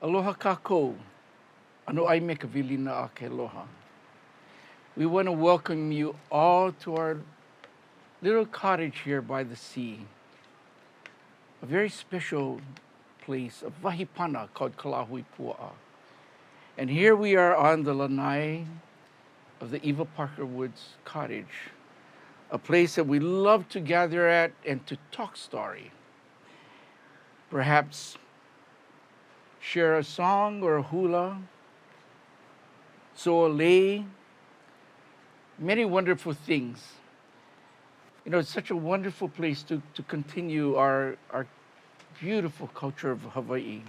Aloha kako, ano ai me kavilina a Quiloha. We want to welcome you all to our little cottage here by the sea, a very special place, a vahipana called Kalahui Pua'a. And here we are on the lanai of the Eva Parker Woods cottage, a place that we love to gather at and to talk story. Perhaps share a song or a hula, so a lei, many wonderful things. You know, it's such a wonderful place to continue our beautiful culture of Hawaii.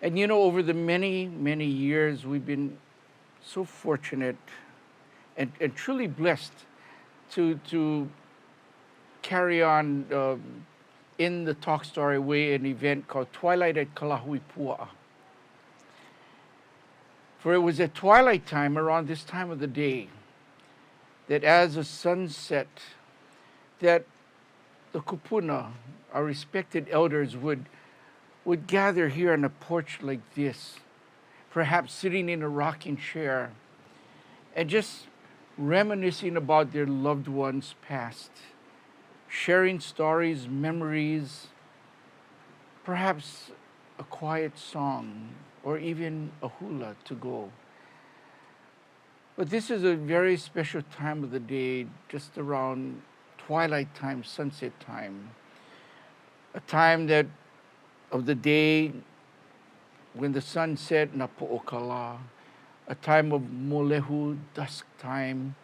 And you know, over the many, many years, we've been so fortunate and truly blessed to carry on in the Talk Story way an event called Twilight at Kalahui Pua'a. For it was at twilight time, around this time of the day, that as the sun set, that the kupuna, our respected elders, would gather here on a porch like this, perhaps sitting in a rocking chair, and just reminiscing about their loved ones past, sharing stories, memories, perhaps a quiet song, or even a hula to go. But this is a very special time of the day, just around twilight time, sunset time, a time that of the day when the sun set na po'okala, a time of molehu, dusk time,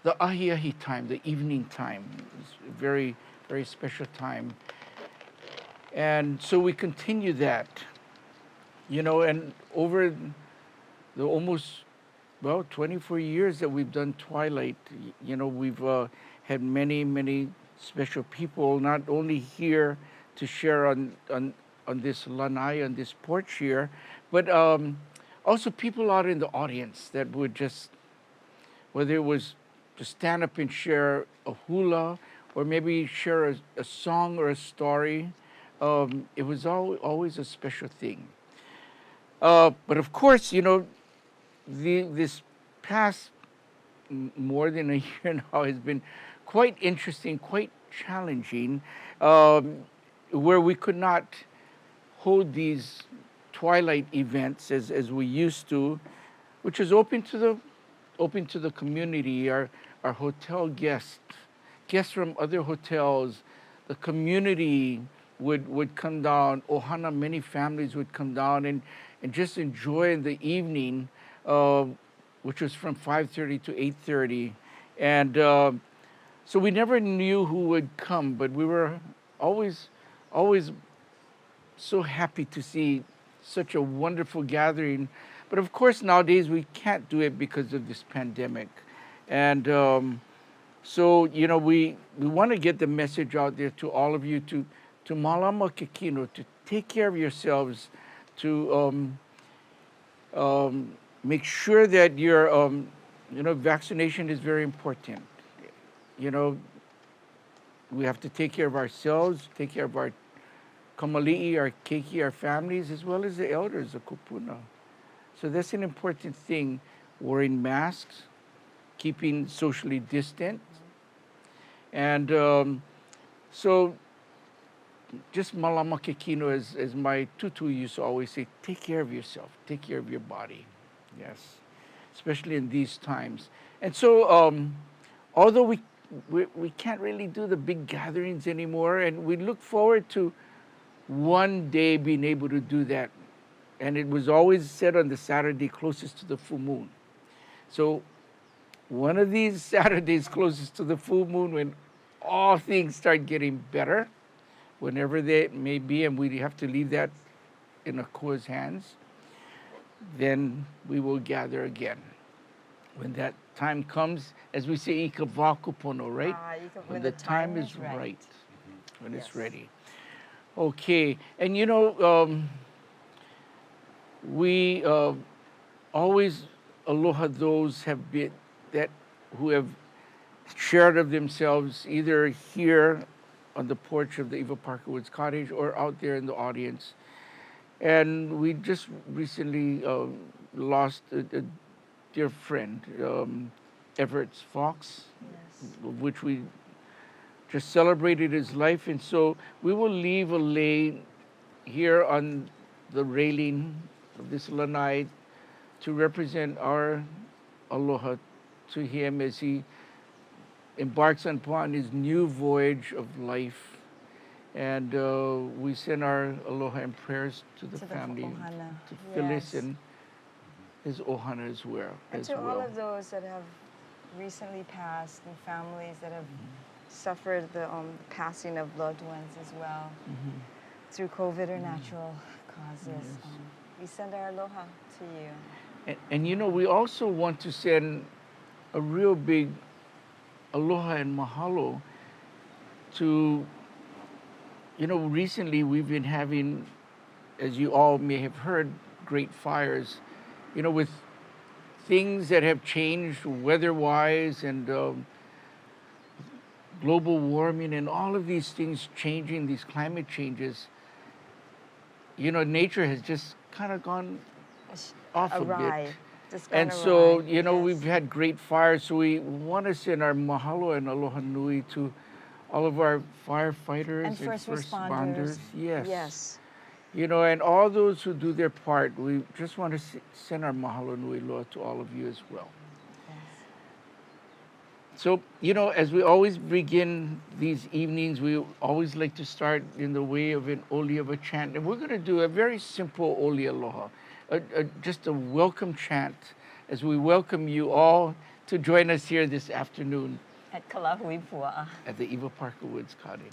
the ahi time, the evening time. It's a very, very special time. And so we continue that, you know, and over the almost, 24 years that we've done Twilight, you know, we've had many, many special people, not only here to share on this lanai, on this porch here, but also people out in the audience that would just, whether it was to stand up and share a hula or maybe share a song or a story, it was always a special thing. But of course, you know, this past more than a year now has been quite interesting, quite challenging, where we could not hold these twilight events as we used to, which is open to the community, our hotel guests from other hotels, the community would come down, ohana, many families would come down and just enjoy the evening, which was from 5:30 to 8:30. And so we never knew who would come, but we were always so happy to see such a wonderful gathering. But of course, nowadays we can't do it because of this pandemic. And so, you know, we want to get the message out there to all of you to malama kikino, to take care of yourselves, to make sure that your, you know, vaccination is very important. You know, we have to take care of ourselves, take care of our kamali'i, our keiki, our families, as well as the elders, the kupuna. So that's an important thing, wearing masks, keeping socially distant. And so just malama kekino, as my tutu used to always say, take care of yourself, take care of your body. Yes, especially in these times. And so although we can't really do the big gatherings anymore, and we look forward to one day being able to do that. And it was always said on the Saturday closest to the full moon. So one of these Saturdays closest to the full moon, when all things start getting better, whenever they may be, and we have to leave that in Akua's hands, then we will gather again. When that time comes, as we say, ikavakupono, right? When the time is right, when it's ready. Okay, and you know, we always aloha those who have shared of themselves either here on the porch of the Eva Parker Woods Cottage or out there in the audience. And we just recently lost a dear friend, Everett Fox, Yes. which we just celebrated his life. And so we will leave a lei here on the railing of this lanai to represent our aloha to him as he embarks upon his new voyage of life. And we send our aloha and prayers to the To the family, ohana. to Phyllis Yes. and his ohana as well. And to all of those that have recently passed and families that have suffered the passing of loved ones as well through COVID or natural causes. We send our aloha to you. And you know, we also want to send a real big aloha and mahalo to, you know, recently we've been having, as you all may have heard, great fires, you know, with things that have changed weather-wise and global warming and all of these things changing, these climate changes. You know, nature has just kind of gone off a bit. And so, you know, we've had great fires, so we want to send our mahalo and aloha nui to all of our firefighters and first responders. Yes. Yes. You know, and all those who do their part, we just want to send our mahalo nui loa to all of you as well. Yes. So, you know, as we always begin these evenings, we always like to start in the way of an oli of a chant. And we're going to do a very simple oli aloha, just a welcome chant as we welcome you all to join us here this afternoon At Kalahui Pua'a. at the Eva Parker Woods Cottage.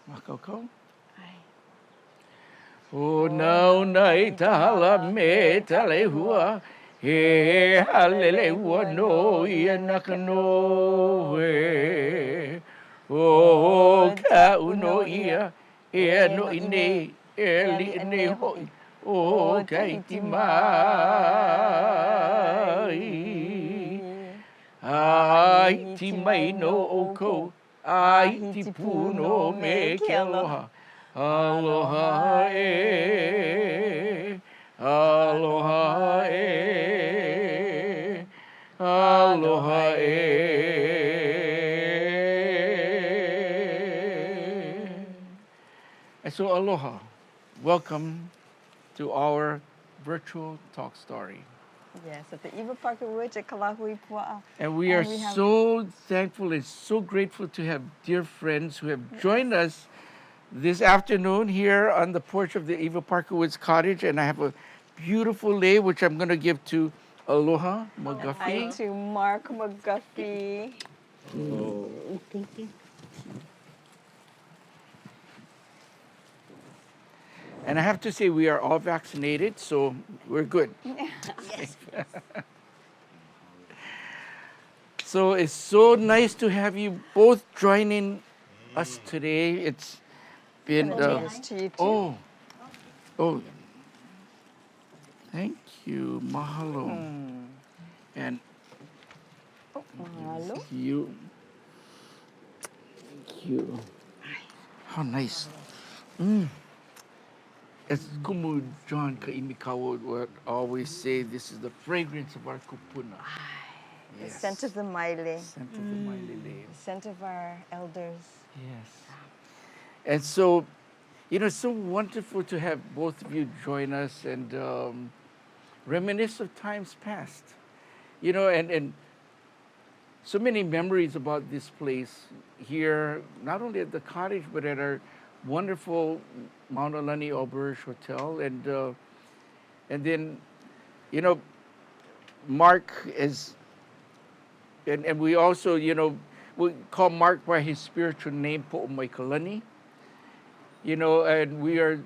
Makoko? O nau nai tahala me tale hua, he halele hua no ia naka no e. O ka uno ia, e no ine, e li ine hoi, o ka iti mai. Ai ti mai no o ko, ai ti puno me ke aloha. Aloha e, aloha e, aloha e. And so aloha, welcome to our virtual talk story. Yes, at the Eva Parker Woods at Kalahui Pua'a. And we are so thankful and so grateful to have dear friends who have joined us this afternoon here on the porch of the Eva Parker Woods Cottage. And I have a beautiful lei which I'm going to give to Aloha McGuffie. And to Mark McGuffie. Oh, thank you. And I have to say we are all vaccinated, so we're good. Yes. So it's so nice to have you both joining us today. It's been oh, thank you, mahalo, and Mahalo. thank you. How nice. As Kumu John Kaimikawa would always say, this is the fragrance of our kupuna. The scent of the maile. Scent of the maile. The scent of our elders. Yes. And so, you know, it's so wonderful to have both of you join us and reminisce of times past. You know, and so many memories about this place here, not only at the cottage, but at our wonderful Monolini Auberge Hotel. And then, you know, Mark is, and we also, you know, we call Mark by his spiritual name, Po'omaikalani. You know, and we are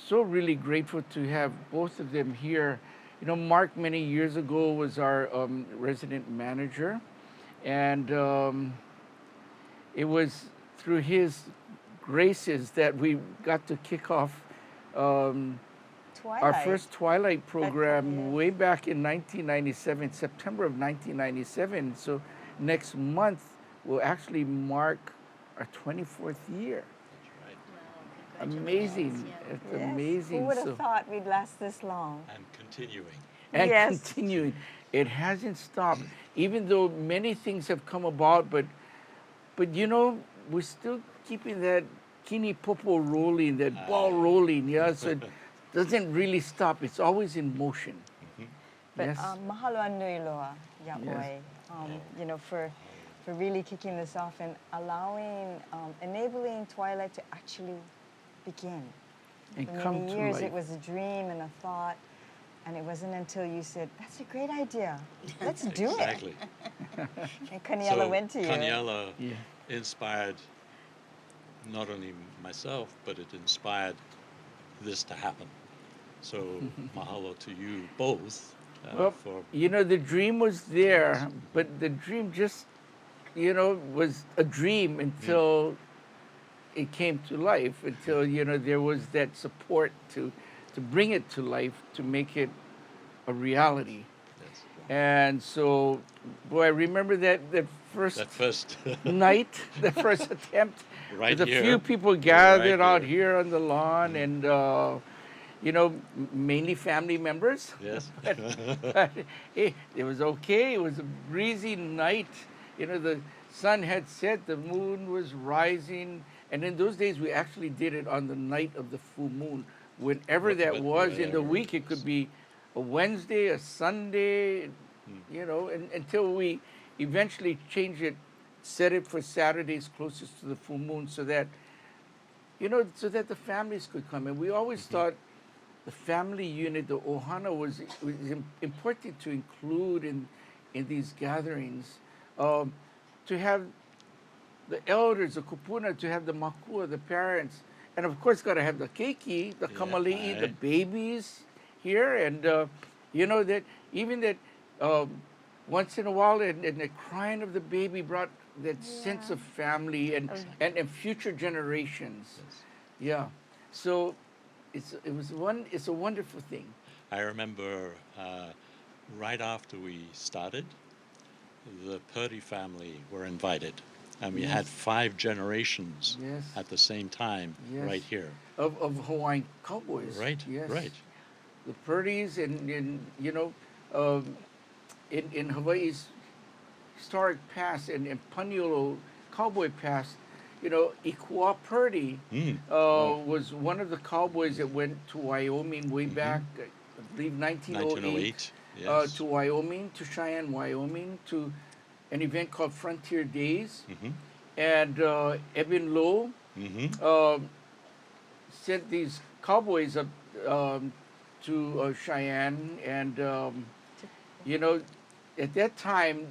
so really grateful to have both of them here. You know, Mark many years ago was our resident manager, and it was through his graces that we got to kick off Twilight. our first Twilight program yes. way back in 1997, September of 1997. So next month will actually mark our 24th year. Amazing. It's Yes. amazing. Who would have So, thought we'd last this long? And continuing. and Yes. continuing. It hasn't stopped, even though many things have come about, but you know, we're still keeping that kini popo rolling, that ball rolling, yeah, so it doesn't really stop. It's always in motion. But Yes. mahalo nui loa, Yaboy, you know, for really kicking this off and allowing, enabling Twilight to actually begin. And For come many to years, life. it was a dream and a thought, and it wasn't until you said, "That's a great idea. Let's do Exactly. it." And Kaniela So went to you. Kaniela Yeah. inspired not only myself, but it inspired this to happen. So mahalo to you both Well, for you know, the dream was there, but the dream just, you know, was a dream until it came to life, until, you know, there was that support to bring it to life, to make it a reality. yes, And so, boy, I remember that first that first night, the first attempt, right with a here. few people gathered Right out here. here on the lawn, and you know, mainly family members. Yes. But it was okay. It was a breezy night. You know, the sun had set, the moon was rising, and in those days we actually did it on the night of the full moon, whenever that was in the Whatever week. it It could was. be a Wednesday, a Sunday, you know, until we eventually changed it, set it for Saturdays closest to the full moon, so that, you know, so that the families could come. And we always thought the family unit, the ohana, was important to include in these gatherings, to have the elders, the kupuna, to have the makua, the parents, and of course got to have the keiki, the Yeah, kamali'i, the aye. babies here, and you know that even that once in a while, and the crying of the baby brought that sense of family and future generations. Yes. Yeah, so it's a wonderful thing. I remember right after we started, the Purdy family were invited, and we had 5 generations Yes. at the same time Yes. right here. Of Hawaiian cowboys. Right, Yes. right. The Purdy's and you know, in Hawaii's historic past and Paniolo cowboy past, you know, Ikua Purdy was one of the cowboys that went to Wyoming way back, I believe 1908. 1908. Yes. To Wyoming, to Cheyenne, Wyoming, to an event called Frontier Days. And Eben Lowe sent these cowboys up to Cheyenne, and you know, at that time,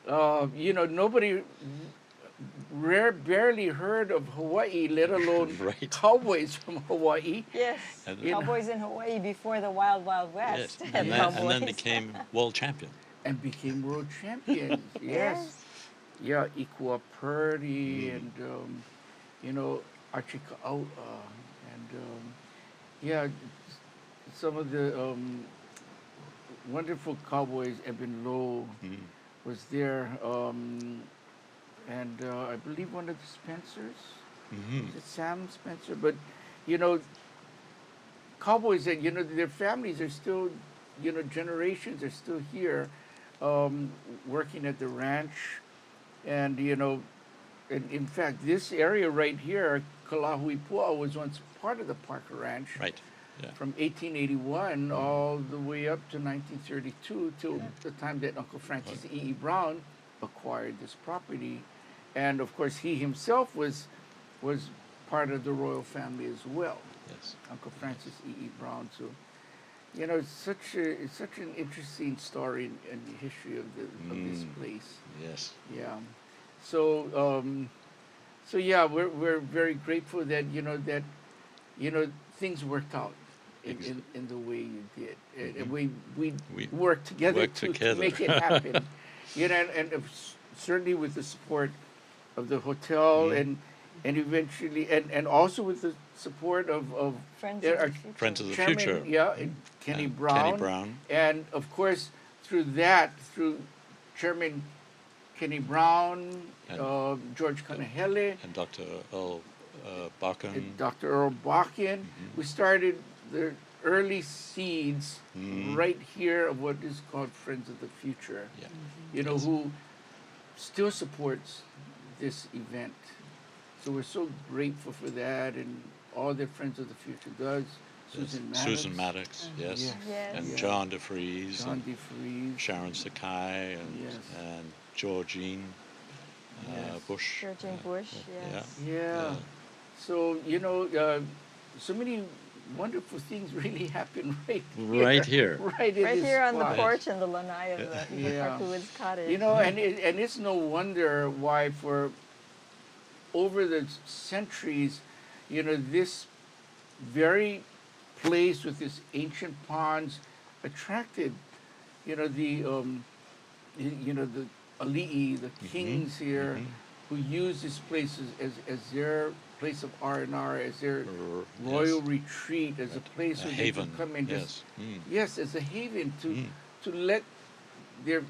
you know, nobody barely heard of Hawaii, let alone Right. cowboys from Hawaii. Yes. And- You know. Cowboys in Hawaii before the Wild Wild Yes. West. And, had then, and then cowboys. became world champion. And became world champions. Yes. Yeah, Ikua Purdy and you know, Achika'aua and yeah, some of the wonderful cowboys. Eben Lowe was there, and I believe one of the Spencers. Is it Sam Spencer? But you know, cowboys that, you know, their families are still, you know, generations are still here, working at the ranch, and you know, and in fact, this area right here, Kalahuipua, was once part of the Parker Ranch. Right. Yeah. From 1881 all the way up to 1932, till the time that Uncle Francis E. Brown acquired this property, and of course he himself was part of the royal family as well. Yes. Uncle Francis E. Brown. So, you know, it's such an interesting story in the history of this place. Yes. Yeah. So so yeah, we're very grateful that things worked out in the way you did. And we worked together worked to together. make it happen. You know, and certainly with the support of the hotel, and and eventually, and also with the support of Friends there of are the future. Friends of the Chairman, Future. yeah, Kenny And Brown, Kenny Brown. and of course through that, through Chairman Kenny Brown, And- George Kanahele, And Dr. Earl Bakken. and Dr. Earl Bakken, we started the early seeds right here of what is called Friends of the Future. Yeah. You know, Yes. who still supports this event. So we're so grateful for that, and all that Friends of the Future does. Susan Maddox, Susan Maddox, yes. Yes. Yes. And Yeah. John DeFries. John and DeFries, Sharon Sakai and, Yes. and Georgine Yes. Bush. Georgine Bush, yes. Yeah. So, you know, so many wonderful things really happen right here. Right here. Right in Right this here on the spot. porch in the lanai of the Yeah. Parkwood's cottage. You know, and it's no wonder why for over the centuries, you know, this very place with its ancient ponds attracted, you know, the ali'i, the kings here, who used this place as their place of R&R, as their royal retreat, as a place A where haven. they could come and Yes. just yes, as a haven to let their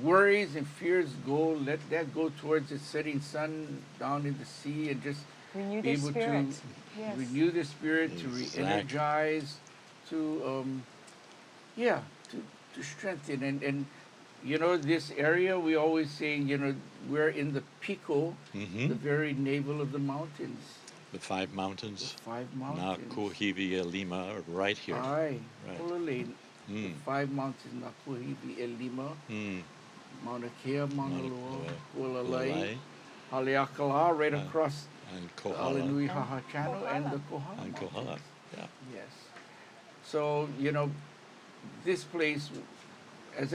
worries and fears go, let that go towards the setting sun down in the sea, and just Renew be their able spirit. to Yes. renew their spirit, to Exactly. re-energize, to to strengthen, and you know, this area, we always say, you know, we're in the pico, the very navel of the mountains, The five the mountains. five Na mountains. Kuhivi Lima are right here. Aye, Right. Ololei, the Mm. five mountains, Nakuhivi Elima, Mm. Mauna Kea, Mauna Mauna Loa, Loa, Hualalai, Lalai, Haleakala, right Uh, across and the Kohala. Alinui And Haha Channel, and the Kohala. Kohala And Kohala. Mountains. Yeah. Yes. So, you know, this place, as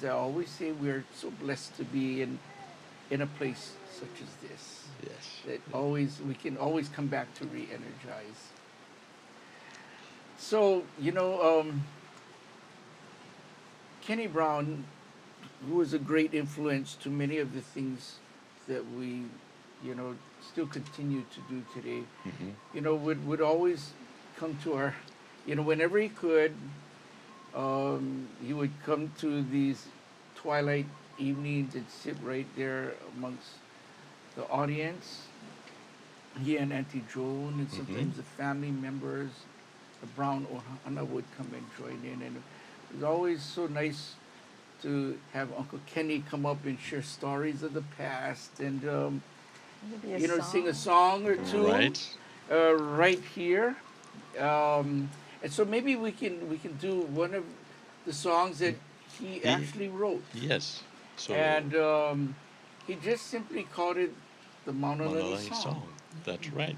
I always say, we're so blessed to be in a place such as this. Yes. That we can always come back to re-energize. So, you know, Kenny Brown, who was a great influence to many of the things that we, you know, still continue to do today, you know, would always come to our, you know, whenever he could, he would come to these twilight evenings and sit right there amongst the audience. He and Auntie Joan, and sometimes the family members, the Brown Ohana would come and join in, and it was always so nice to have Uncle Kenny come up and share stories of the past, and Maybe you know, sing a song or two Right. right here. And so maybe we can do one of the songs that he actually wrote, Yes. So and he just simply called it the Monolini Monolini Song. Song. That's right.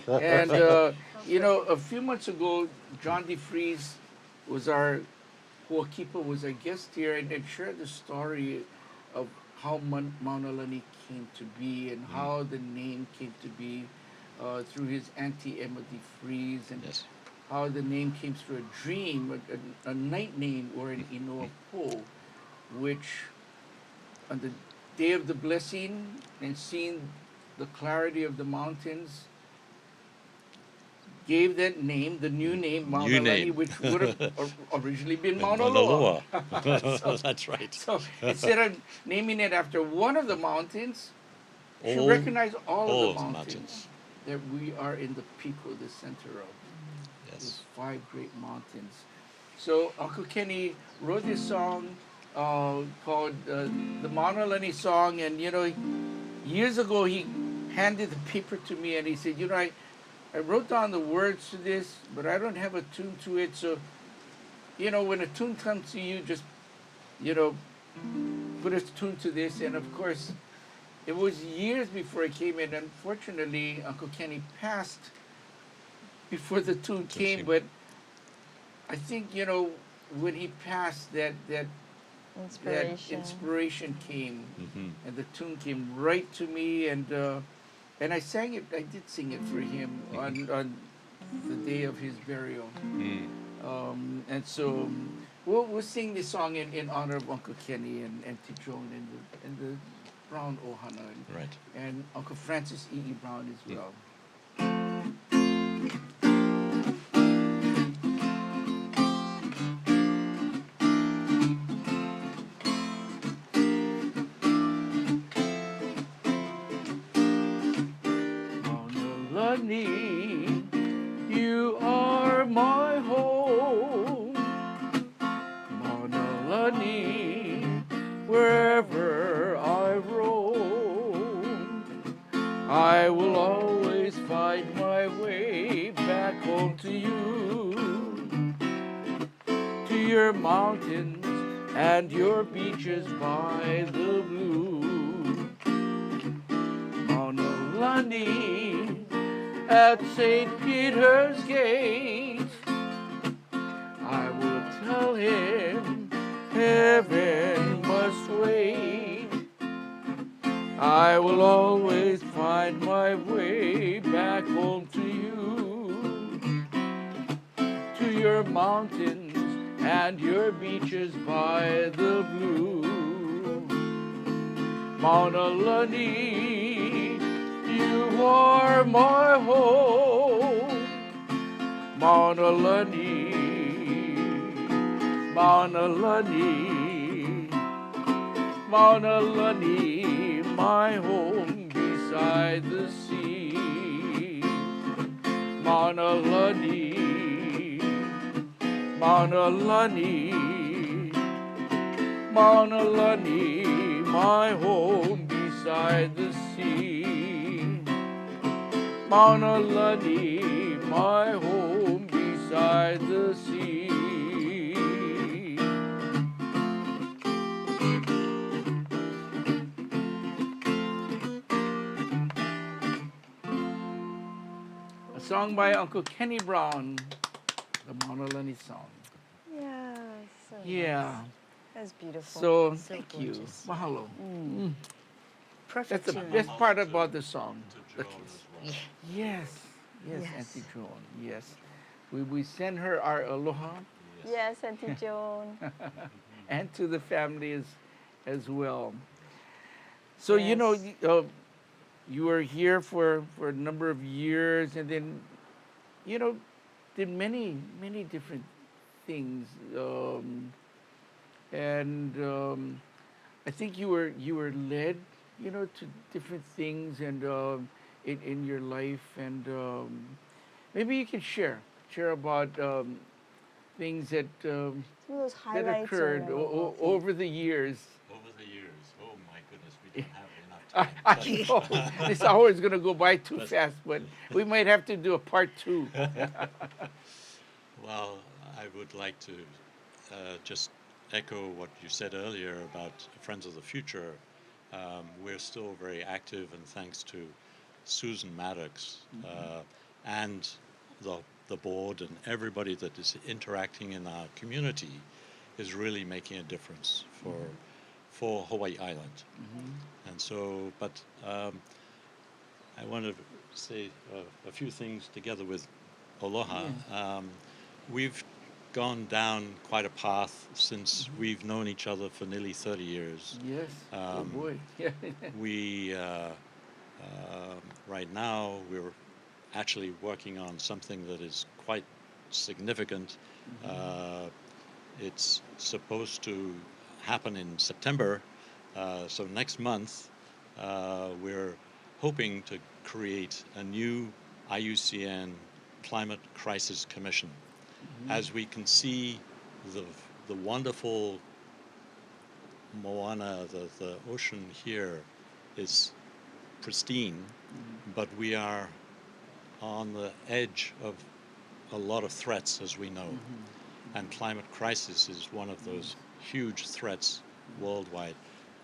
And you know, a few months ago, John DeFries was our Huakipa was our guest here, and shared the story of how Maunalani came to be, and how the name came to be through his Auntie Emma DeFries, and Yes. how the name came through a dream, a night name, or an Inoa Po, which on the day of the blessing and seeing the clarity of the mountains, gave that name, the new name, Mauna New Lani, name. which would have originally been Mauna Mauna Loa. Loa. That's right. So instead of naming it after one of the mountains, she All- recognized all all of the of the mountains that we are in the pico, the center of. Those Yes. 5 great mountains. So Uncle Kenny wrote this song called the Monolini Song, and you know, years ago he handed the paper to me and he said, you know, I wrote down the words to this, but I don't have a tune to it. So, you know, when a tune comes to you, just, you know, put a tune to this. And of course, it was years before it came in. Unfortunately, Uncle Kenny passed before the tune came, but I think, you know, when he passed, that inspiration came, and the tune came right to me, and I sang it. I did sing it for him on the day of his burial, and so we'll sing this song in honor of Uncle Kenny and Auntie Joan and the Brown Ohana Right. and Uncle Francis E. Brown as Mm. well. Monolini, you are my home. Monolini, wherever I roam, I will always find my way back home to you, to your mountains and your beaches by the blue. Monolini, at St. Peter's Gate, I will tell him heaven must wait. I will always find my way back home to you, to your mountains and your beaches by the blue. Monolini, you are my home. Monolini, Monolini, Monolini, my home beside the sea. Monolini, Monolini, Monolini, my home beside the sea. Monolini, my home beside the sea. A song by Uncle Kenny Brown, the Monolini Song. Yeah, so Yeah. nice. That's beautiful. So, So thank you. gorgeous. Mahalo. Perfect That's the tune. best part about the song. To The Joan kiss. as well. Yes, yes, Yes. Auntie Joan. Yes. We send her our aloha Yes, Auntie Joan. and to the family as well. So, you know, Yes. you were here for a number of years and then, you know, did many, many different things. I think you were led, you know, to different things and in your life, and maybe you can share about things that Some of those that highlights occurred or over the years. Over the years, oh my goodness, we don't have I, enough time. I know this hour is going to go by too But- fast, but we might have to do a part 2. Well, I would like to just echo what you said earlier about Friends of the Future. We're still very active, and thanks to Susan Maddox and the board and everybody that is interacting in our community is really making a difference for Hawaii Island. And so, but I want to say a few things together with Aloha. We've gone down quite a path since we've known each other for nearly 30 years. Yes. Oh boy. Yeah. We, right now, we're actually working on something that is quite significant. It's supposed to happen in September, so next month, we're hoping to create a new IUCN Climate Crisis Commission. As we can see, the wonderful Moana, the ocean here is pristine, but we are on the edge of a lot of threats, as we know. And climate crisis is one of those huge threats worldwide.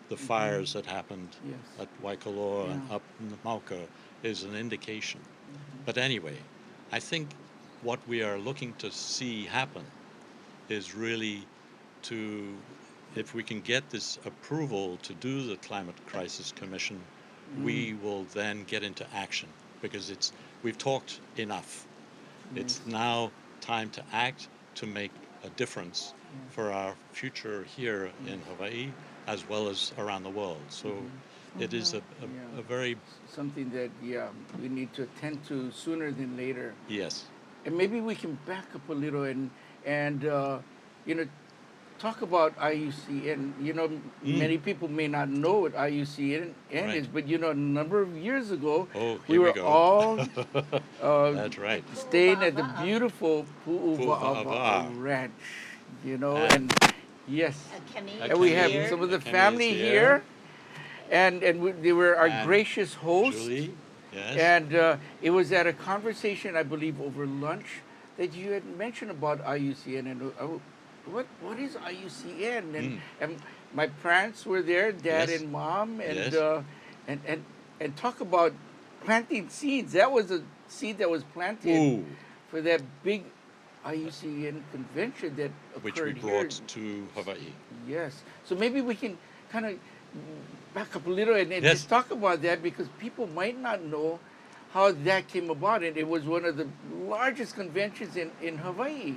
The fires that happened Yes. at Quiloha and Yeah. up in Mauka is an indication. But anyway, I think what we are looking to see happen is really to, if we can get this approval to do the Climate Crisis Commission, we will then get into action, because we've talked enough. It's now time to act to make a difference for our future here in Hawaii as well as around the world. So it is Yeah. a very, Something that, yeah, we need to attend to sooner than later. yes, And maybe we can back up a little and you know, talk about IUCN. You know, many people may not know what IUCN Right. is, but you know, a number of years ago, Oh, we here we were go. all That's right. staying at the beautiful Pu'uva'ava. Pu'uva'ava Ranch. You know, And- and yes, Kemi and we have Kemi- some of the Kemi is family here, and they were our And gracious hosts. Julie, yes. And it was at a conversation, I believe, over lunch that you had mentioned about IUCN and what is IUCN? And my parents were there, dad Yes. and mom, and Yes. and talk about planting seeds. That was a seed that was planted Ooh, for that big IUCN convention that which we occurred here. brought to Hawaii. Yes. So maybe we can kind of back up a little and Yes. just talk about that because people might not know how that came about. And it was one of the largest conventions in Hawaii.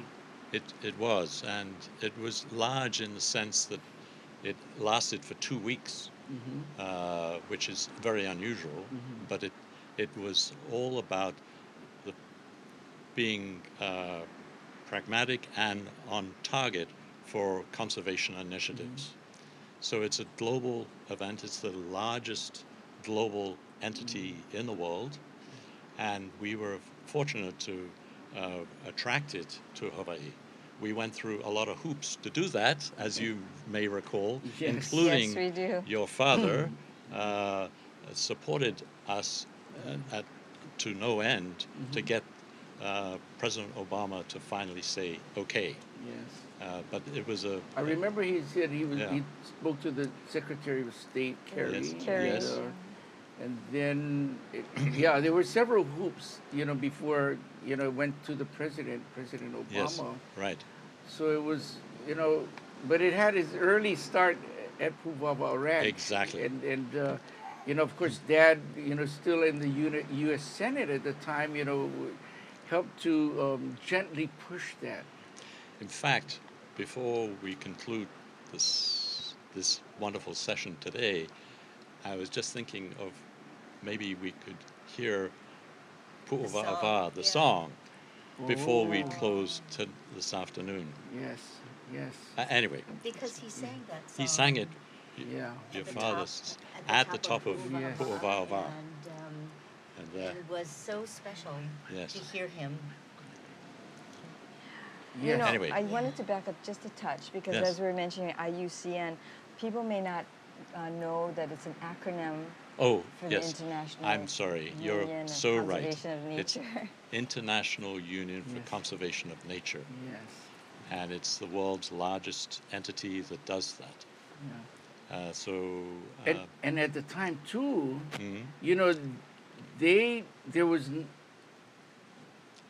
It was, and it was large in the sense that it lasted for 2 weeks, which is very unusual. But it was all about the being pragmatic and on target for conservation initiatives. So it's a global event. It's the largest global entity in the world, and we were fortunate to attract it to Hawaii. We went through a lot of hoops to do that, as you may recall, Yes. including Yes, we do. your father supported us to no end to get President Obama to finally say okay. Yes. But it was a I remember he said Yeah. he spoke to the Secretary of State, Kerry. Yes. Kerry. Yes. And then, yeah, there were several hoops, you know, before, you know, it went to the President Obama. yes, right. So it was, you know, but it had its early start at Pu'uva'ava Ranch. Exactly. And you know, of course, Dad, you know, still in the U.S. Senate at the time, you know, helped to gently push that. In fact, before we conclude this wonderful session today, I was just thinking of maybe we could hear Pu'uva'ava, the song, before we Oh. close this afternoon. Yes, yes. Anyway, Because he sang that song. he sang it, Yeah. your at the father's, top- at the top of Yes. Pu'uva'ava. And And it was so special Yes. to hear him. Yes. You know, Anyway. I wanted to back up just a touch because Yes. as we were mentioning IUCN, people may not know that it's an acronym Oh, for the yes. International I'm sorry. You're Union of so right. Conservation of It's Nature. International Union for Yes. Conservation of Nature. Yes. And it's the world's largest entity that does that. Yeah. And at the time too, mhm. you know, there was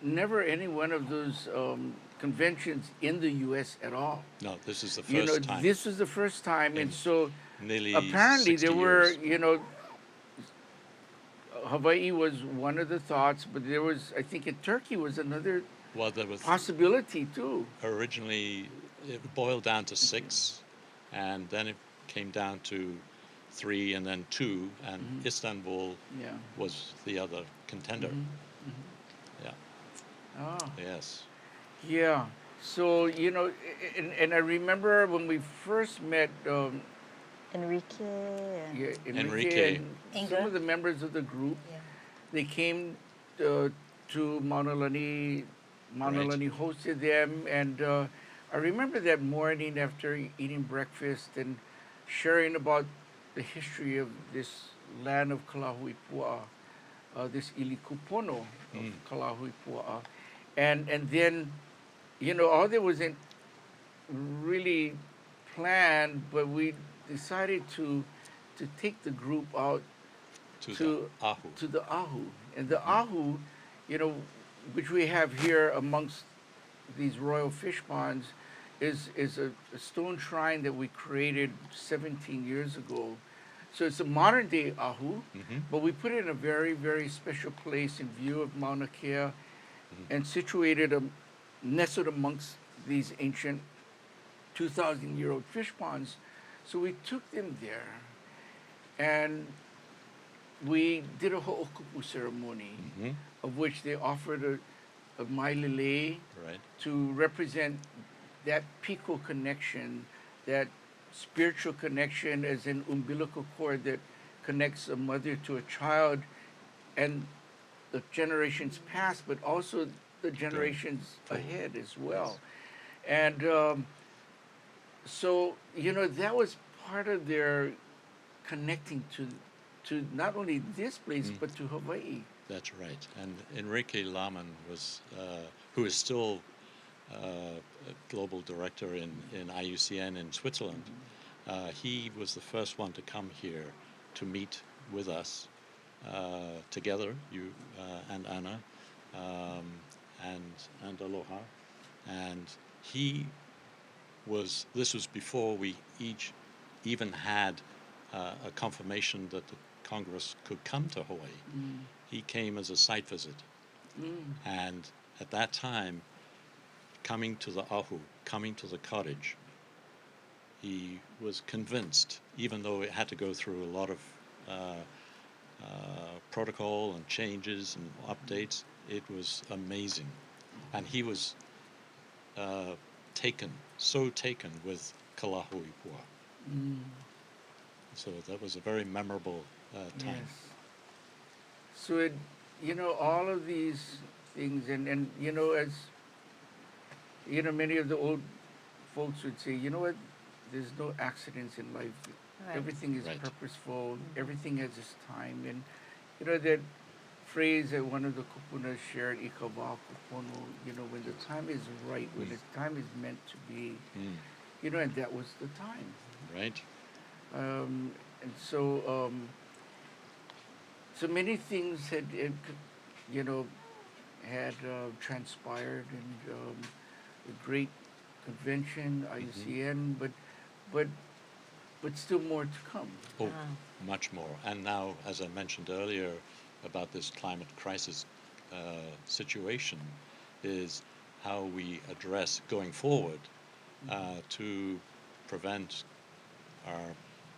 never any one of those conventions in the U.S. at all. No, this is the You know, first time. this was the first time, in and so nearly apparently 60 there were, years. you know, Hawaii was one of the thoughts, but there was, I think, in Turkey was another Well, there was possibility too. originally, it boiled down to 6, and then it came down to 3 and then 2, and Istanbul Yeah. was the other contender. Yeah, Oh. yes. Yeah. So, you know, and I remember when we first met Enrique and yeah, Enrique Enrique. and Inga. some of the members of the group, Yeah. they came to Monolini. Monolini hosted them, and I remember that morning after eating breakfast and sharing about the history of this land of Kalahuipua'a, this Ilikupono of Kalahuipua'a, and then, you know, all that wasn't really planned, but we decided to take the group out To to the Ahu. to the Ahu. And the Ahu, you know, which we have here amongst these royal fish ponds, is a stone shrine that we created 17 years ago. So it's a modern day Ahu, but we put it in a very, very special place in view of Mauna Kea and situated nestled amongst these ancient 2,000-year-old fish ponds. So we took them there. and we did a ho'okupu ceremony, Mhm. of which they offered a mailele Right. to represent that pico connection, that spiritual connection as an umbilical cord that connects a mother to a child and the generations past, but also the generations forward. ahead as well. And so, that was part of their connecting to not only this place, Mm. but to Hawaii. That's right. And Enrique Laman was, who is still a global director in IUCN in Switzerland. He was the first one to come here to meet with us together, you and Anna, and Aloha. And this was before we each even had a confirmation that the Congress could come to Hawaii. Mm. He came as a site visit. Mm. And at that time, coming to the ahu, coming to the cottage, he was convinced, even though it had to go through a lot of protocol and changes and updates, it was amazing. And he was so taken with Kalahuipua. Mm. So that was a very memorable time. Yes. So all of these things, and as many of the old folks would say, what, there's no accidents in life. Right. Everything is Right. purposeful. Everything has its time, and that phrase that one of the kupunas shared, "Ikawa kupono," when the time is right, when the time is meant to be, Mm. and that was the time. Right? And so many things had transpired, and a great convention, IUCN, but still more to come. Oh, Ah. much more. And now, as I mentioned earlier about this climate crisis situation, is how we address going forward to prevent our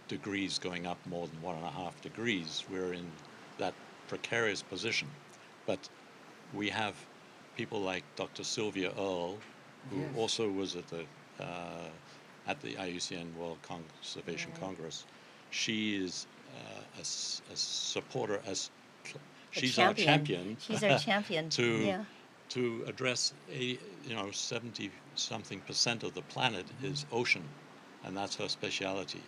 degrees going up more than 1.5 degrees. We're in that precarious position. But we have people like Dr. Sylvia Earle, who Yes. also was at the IUCN World Conservation Right. Congress. She is a supporter, A she's our champion She's our champion. to to address 70 something percent of the planet is ocean, and that's her specialty.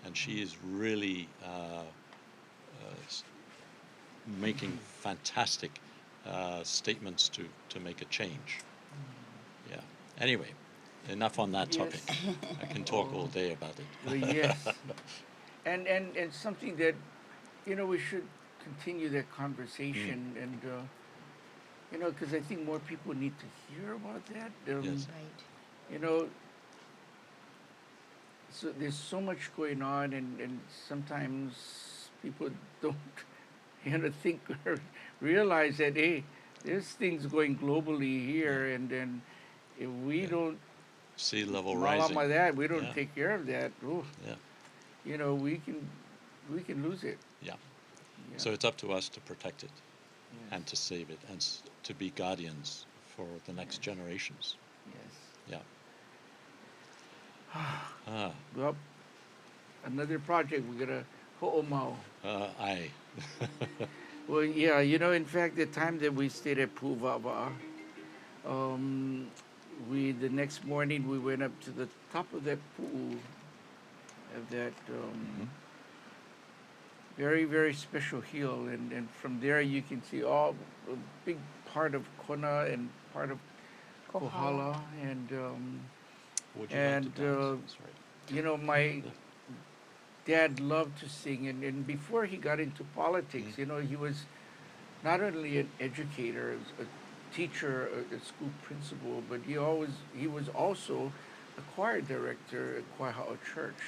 And she is really making fantastic statements to make a change. Yeah. Anyway, enough on that topic. Yes. I can talk all day about it. Well, yes. And something that, we should continue that conversation, and, because I think more people need to hear about that. Yes. Right. So there's so much going on, and sometimes people don't, think or realize that, hey, there's things going globally here, and then if we Yeah. don't Sea level Malama rising. that, we don't Yeah. take care of that, ooh, Yeah. we can lose it. Yeah. Yeah. So it's up to us to protect it Yes. and to save it and to be guardians for the next generations. Yes. Yeah. Ah, Well, another project we're gonna ho'omau. aye. Well, yeah, in fact, the time that we stayed at Puva'a, the next morning we went up to the top of that pool, of that very, very special hill, and from there you can see a big part of Kona and part of Kohala, and Would you And, like to dance? That's right. my dad loved to sing, and before he got into politics, he was not only an educator, a teacher, a school principal, but he was also a choir director at Quiloha Church,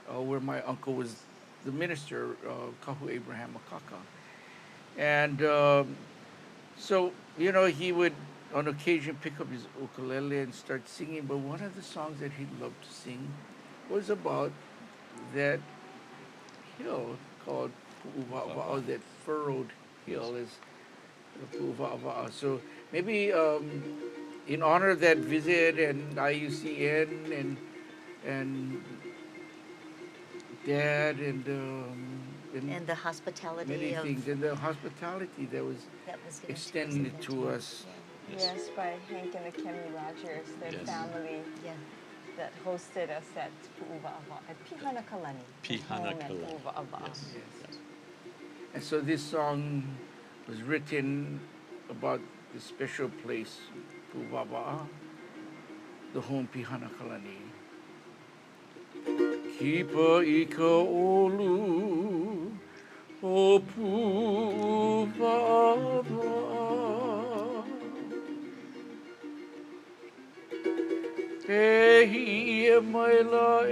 where my uncle was the minister, Kahu Abraham Makaka. And so, he would on occasion pick up his ukulele and start singing, but one of the songs that he loved to sing was about that hill, called Pu'uwa'awa'a, that furrowed hill is the Pu'uwa'awa'a. So maybe in honor of that visit and IUCN and Dad and And the hospitality many of things, and the hospitality that was that was given extended us to eventually. us. Yes. Yes, by Hank and the Kemi Rogers, their Yes. family Yeah. that hosted us at Pu'uwa'awa'a, at Pihanakalani. the home at Pihanakalani. Pu'uwa'awa'a. Yes. Mm-hmm. Yes. And so this song was written about this special place, Pu'uwa'awa'a, the home Pihanakalani. Kipa I ka olu o Pu'uwa'awa'a, e hie maila e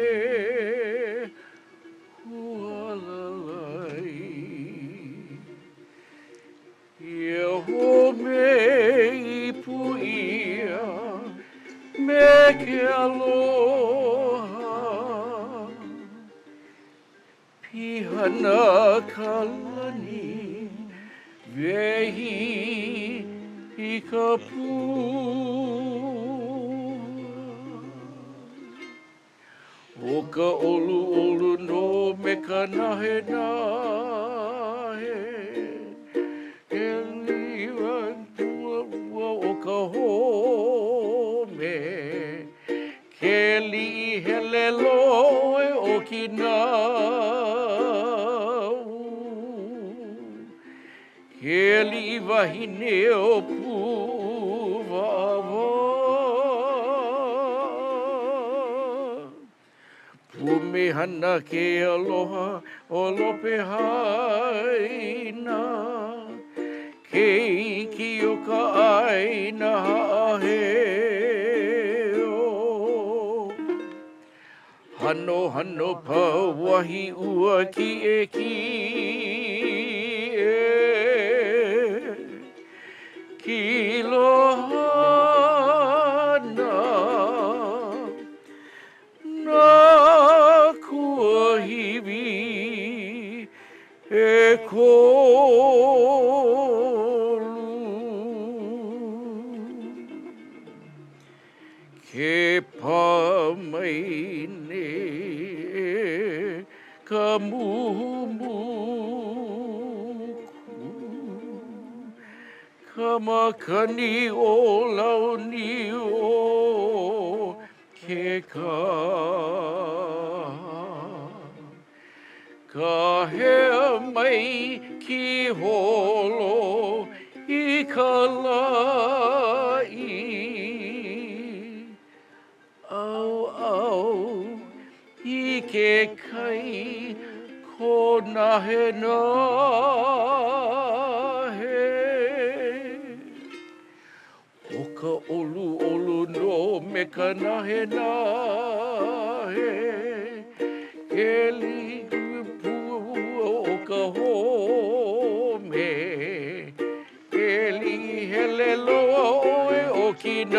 hualalai, ia home I pu'ia me ke aloha, pihana kalani vehi I ka o ka olu olu no me ka nahe nahe, e liwa tua o ka home, ke li hele loe o ki nau, ke li wahine o Pu'uwa'awa'a. Pumihana ke aloha o lope haina, ke iki o ka aina ha'aheo. Hano hano pa wahi ua ki e ki e, Quiloha na kuahiwi e kolu, ke pamaine ka muhumuku, ka makani o launi o ke ka hea mai ki holo I ka lai, au au I ke kai ko nahe nahe, o ka olu olu no me ka nahe nahe, ke li pua o ka home, ke li hele loa oe o ki nau,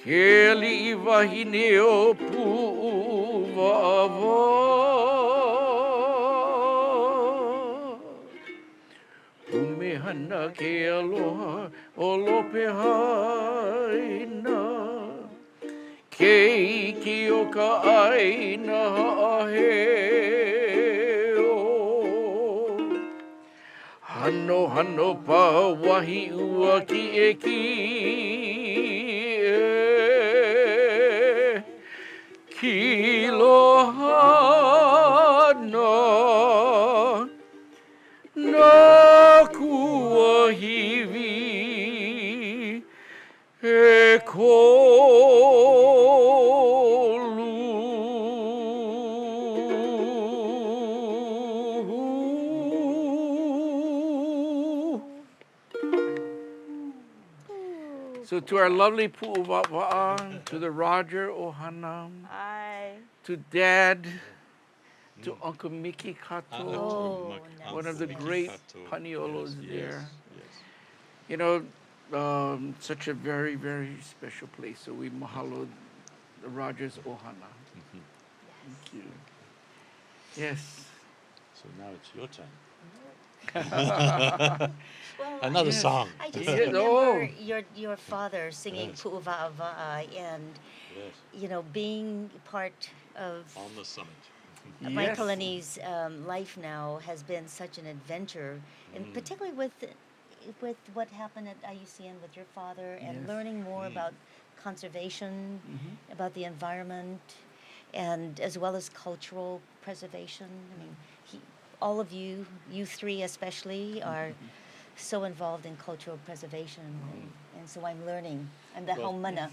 ke li wahine o Pu'uwa'awa'a. Umehana ke aloha o lope haina, ke iki o ka aina ha'aheo. Hano hano pa wahi ua ki e ki e, Quiloha na kuahiwi e kolu. So to our lovely Pu'uwa'awa'a, to the Roger Ohana, Hi. to Dad, to Uncle Mickey Kato, Oh, one of the nice. great Paniolos Yes, there. yes. You know, such a very, very special place. So we mahalo the Rogers Ohana. Thank you. Yes. So now it's your turn. Well, Another Yes. song. I just Yes. remember Oh. your father singing Yes. Pu'uva'ava'a and, Yes. you know, being part of On the summit. Yes. Michaelini's life now has been such an adventure, and particularly with what happened at Iucn with your father and Yes. learning more about conservation, about the environment, and as well as cultural preservation. I mean, all of you, you three especially, are so involved in cultural preservation, and so I'm learning. I'm the Well, haumana.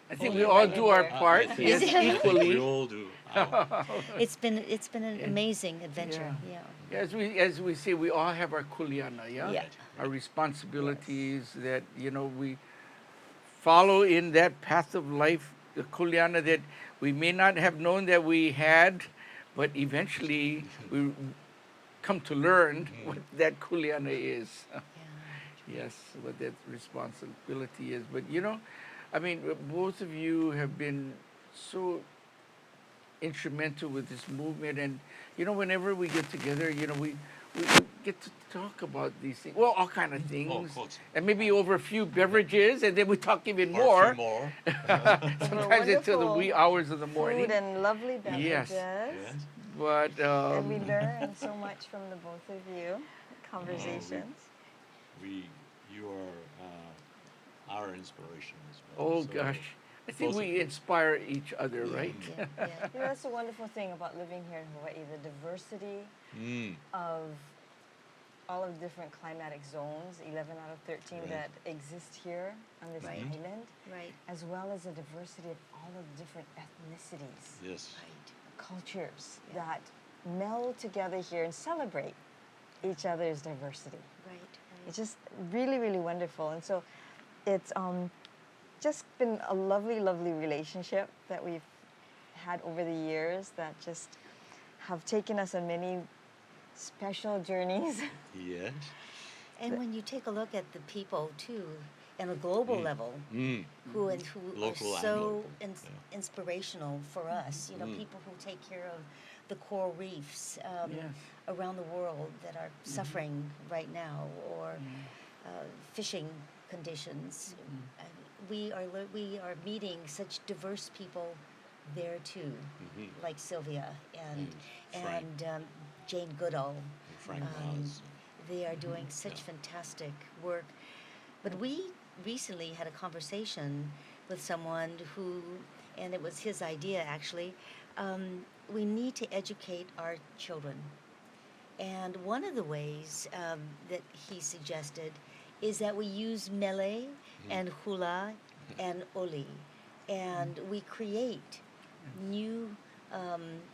I think Oh, we you're all right do in our there. part. I think- Yes, I think we equally. all do. Our, It's been an amazing adventure. Yeah. As we say, we all have our kuleana, yeah? Yeah. Our responsibilities that, we follow in that path of life, the kuleana that we may not have known that we had, but eventually we come to learn what that kuleana is. Yes, what that responsibility is. But I mean, both of you have been so instrumental with this movement, and whenever we get together, we get to talk about these things. Well, all kind of things, Oh, of course. and maybe over a few beverages, and then we talk even or a more. few more. Sometimes until the wee wonderful hours of the morning. Food and lovely beverages. Yes. Yes. But And we learn so much from the both of you. Conversations. You are our inspiration as well. oh So gosh, I think both of we you. inspire each other, right? Yeah. That's the wonderful thing about living here in Hawaii, the diversity of all of the different climatic zones, 11 out of 13 Right. that exist here on this Right. island, Right. as well as the diversity of all of the different ethnicities, Yes. Right. cultures Yeah. that meld together here and celebrate each other's diversity. Right. It's just really, really wonderful. And so it's just been a lovely, lovely relationship that we've had over the years that just have taken us on many special journeys. Yes. And when you take a look at the people too, on a global level, who Local are and so local, inspirational for us, people who take care of the coral reefs Yes. around the world that are suffering right now, or fishing conditions. We are meeting such diverse people there too, like Sylvia and Frank. Jane Goodall. And Frank Um, Oz. They are doing such fantastic work. But we recently had a conversation with someone who, and it was his idea actually, we need to educate our children. And one of the ways that he suggested is that we use mele and hula and oli, and we create new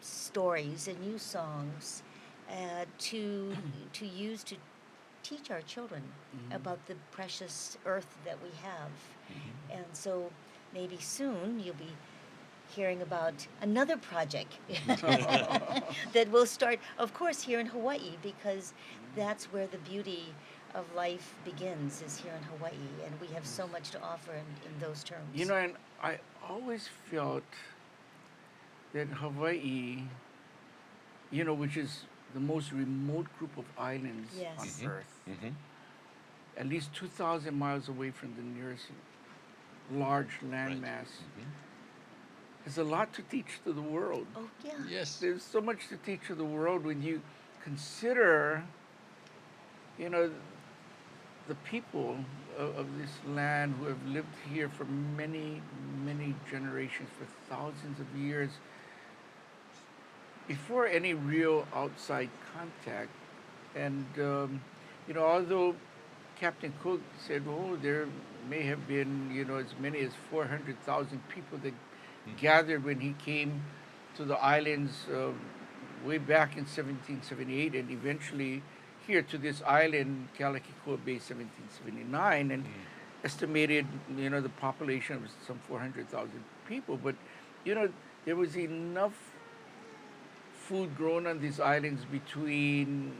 stories and new songs to use to teach our children about the precious earth that we have. And so maybe soon you'll be hearing about another project that will start, of course, here in Hawaii, because that's where the beauty of life begins, is here in Hawaii, and we have so much to offer in those terms. And I always felt that Hawaii, which is the most remote group of islands Yes. on Earth, at least 2,000 miles away from the nearest large landmass, has a lot to teach to the world. Oh, yeah. Yes. There's so much to teach to the world when you consider, the people of this land who have lived here for many, many generations, for thousands of years, before any real outside contact. And, although Captain Cook said, there may have been, as many as 400,000 people that gathered when he came to the islands way back in 1778, and eventually here to this island, Kalakikoa Bay, 1779, and estimated, the population was some 400,000 people. But, there was enough food grown on these islands between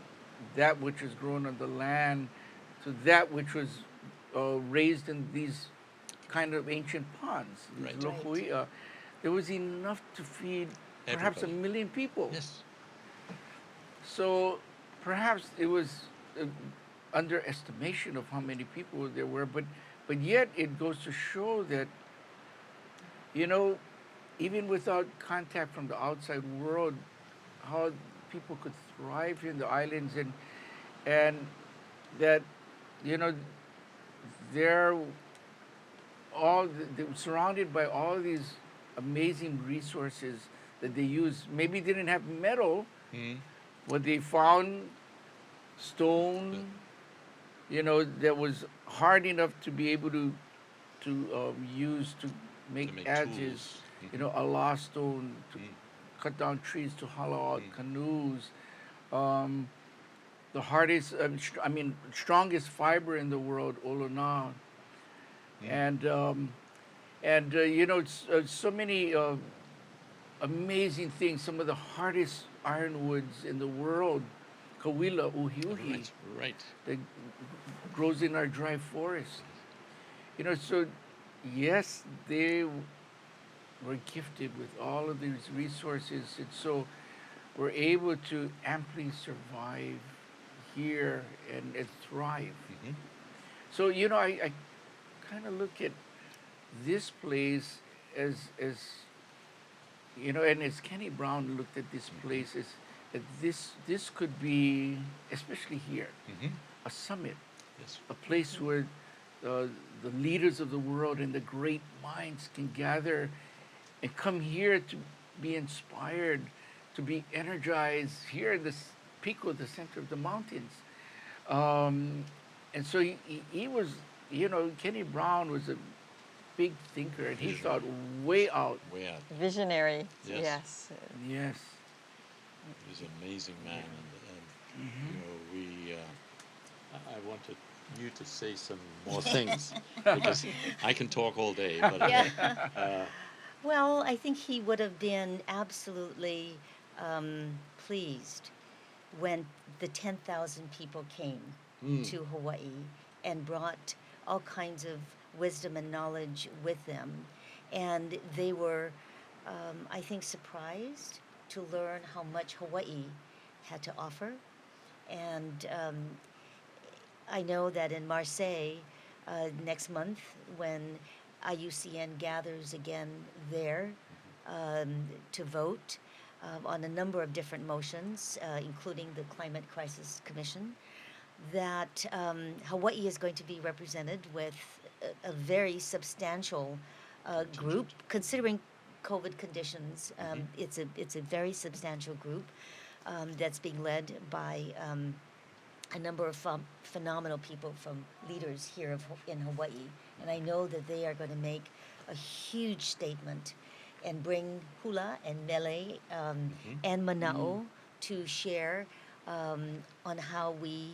that which was grown on the land to that which was raised in these kind of ancient ponds, these Right. lohuia, there was enough to feed perhaps Everybody. 1 million people. Yes. So perhaps it was underestimation of how many people there were, but yet it goes to show that, you know, even without contact from the outside world, how people could thrive here in the islands, and that, you know, they're they were surrounded by all these amazing resources that they use. Maybe they didn't have metal, Mm. but they found stone, you know, that was hard enough to be able to use to make make edges. tools. You know, ala stone to Mm. cut down trees to hollow out Mm. canoes. Um, the hardest, I mean, strongest fiber in the world, olona, Mm. and you know, so many amazing things. Some of the hardest ironwoods in the world, kawila uhiuhi, Right. Right. that grows in our dry forest. You know, so yes, they were gifted with all of these resources, and so were able to amply survive here and thrive. Mm-hmm. So, you know, I kind of look at this place as you know, and as Kenny Brown looked at this place, as that this could be, especially here, Mm-hmm. a summit, Yes. a place where the leaders of the world and the great minds can gather and come here to be inspired, to be energized here in this pico, the center of the mountains. And so he was, you know, Kenny Brown was a big thinker, and he Visionary. thought way out. Way out. Visionary. Yes. Yes. Yes. He's an amazing man, and you know, we. I wanted you to say some more things because I can talk all day, but Yeah. Well, I think he would have been absolutely pleased when the 10,000 people came to Hawaii and brought all kinds of wisdom and knowledge with them. And they were, I think, surprised to learn how much Hawaii had to offer. And I know that in Marseille next month, when Iucn gathers again there to vote on a number of different motions, including the Climate Crisis Commission, that Hawaii is going to be represented with a very substantial group, considering COVID conditions. It's a very substantial group that's being led by a number of phenomenal people from leaders here in Hawaii. And I know that they are going to make a huge statement and bring hula and mele and mana'o to share on how we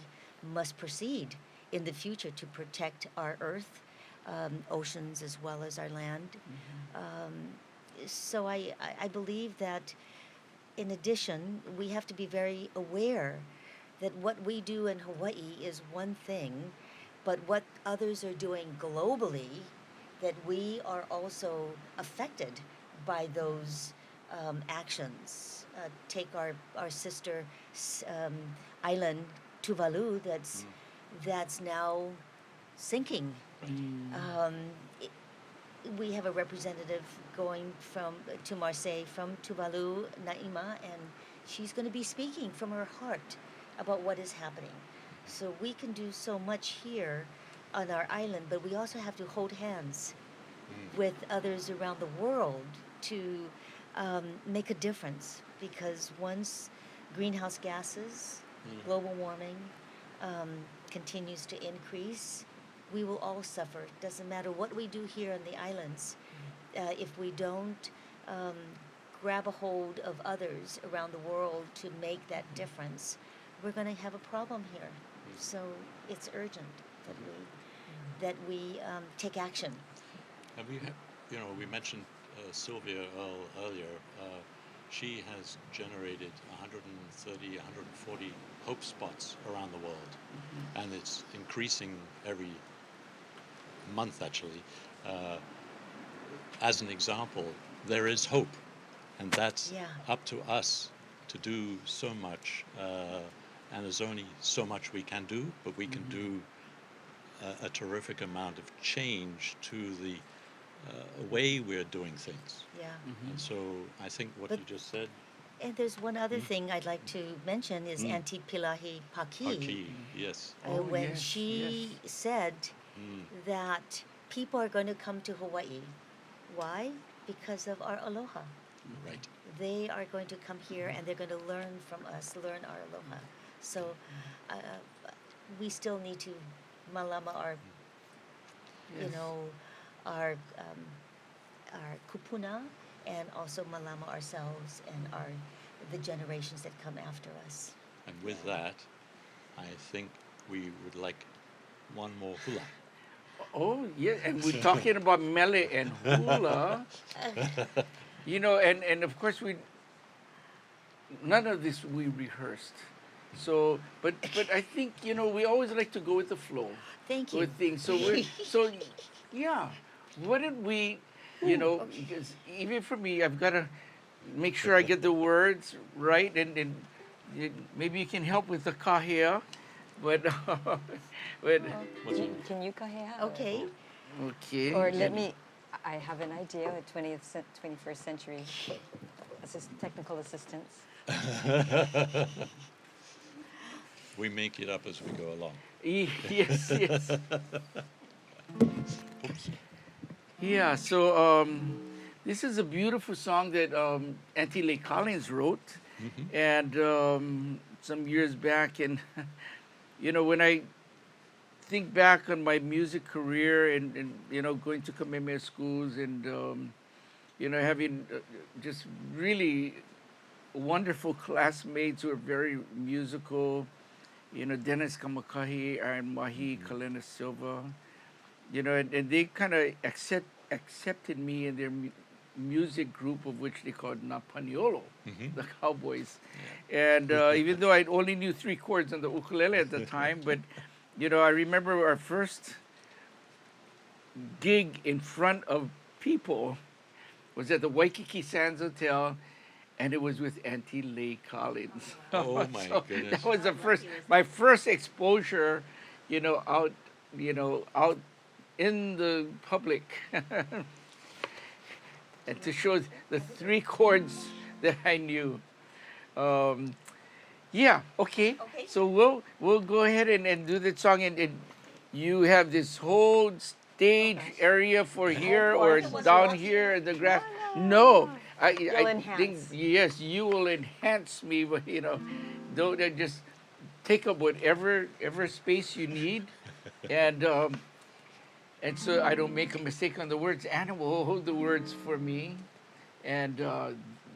must proceed in the future to protect our earth, oceans as well as our land. So I believe that in addition, we have to be very aware that what we do in Hawaii is one thing, but what others are doing globally, that we are also affected by those actions. Take our sister island, Tuvalu, that's now sinking. We have a representative going to Marseille from Tuvalu, Naima, and she's going to be speaking from her heart about what is happening. So we can do so much here on our island, but we also have to hold hands with others around the world to make a difference, because once greenhouse gases, global warming continues to increase, we will all suffer. It doesn't matter what we do here on the islands. If we don't grab a hold of others around the world to make that difference, we're going to have a problem here. So it's urgent that we take action. And you know, we mentioned Sylvia Earle earlier. She has generated 130, 140 hope spots around the world, and it's increasing every month actually. uh, as an example, there is hope, and that's Yeah. up to us to do so much. And there's only so much we can do, but we can do a terrific amount of change to the way we're doing things. Yeah. And so I think what But- you just said, And there's one other thing I'd like to mention is Auntie Pilahi Paki. Paki, yes. Oh, When yes, she yes. said Mm. that people are going to come to Hawaii. Why? Because of our aloha. Right. They are going to come here and they're going to learn from us, learn our aloha. So we still need to malama our, you Yes. know, our kupuna, and also malama ourselves and the generations that come after us. And with that, I think we would like one more hula. Oh, yeah, and we're talking about mele and hula. You know, and of course none of this we rehearsed. So, but I think, you know, we always like to go with the flow Thank you. with things. So yeah. What did we, you know, because even for me, I've got to make sure I get the words right, and maybe you can help with the kahea, but but Can you kahea? Okay. okay. Or let me, I have an idea, a 21st century technical assistance. We make it up as we go along. Yes, yes. Oops. Yeah, so this is a beautiful song that Auntie Leigh Collins wrote, and some years back. And you know, when I think back on my music career and you know, going to Kamehameha schools and you know, having just really wonderful classmates who are very musical, you know, Dennis Kamakahi, Aaron Mahi, Kalena Silva, you know, and they kind of accepted me in their music group, of which they called Napaniolo, the Cowboys. And even though I only knew 3 chords on the ukulele at the time, but, you know, I remember our first gig in front of people was at the Waikiki Sands Hotel, and it was with Auntie Leigh Collins. Oh, my goodness. That was my first exposure, you know, out in the public, and to show the 3 chords that I knew. Yeah, okay. Okay. So we'll go ahead and do the song, and you have this whole stage area for here or course. down here in the grass. No, I You'll think enhance. yes, you will enhance me, but you know, don't just take up whatever space you need, and so I don't make a mistake on the words. Anna will hold the words for me, and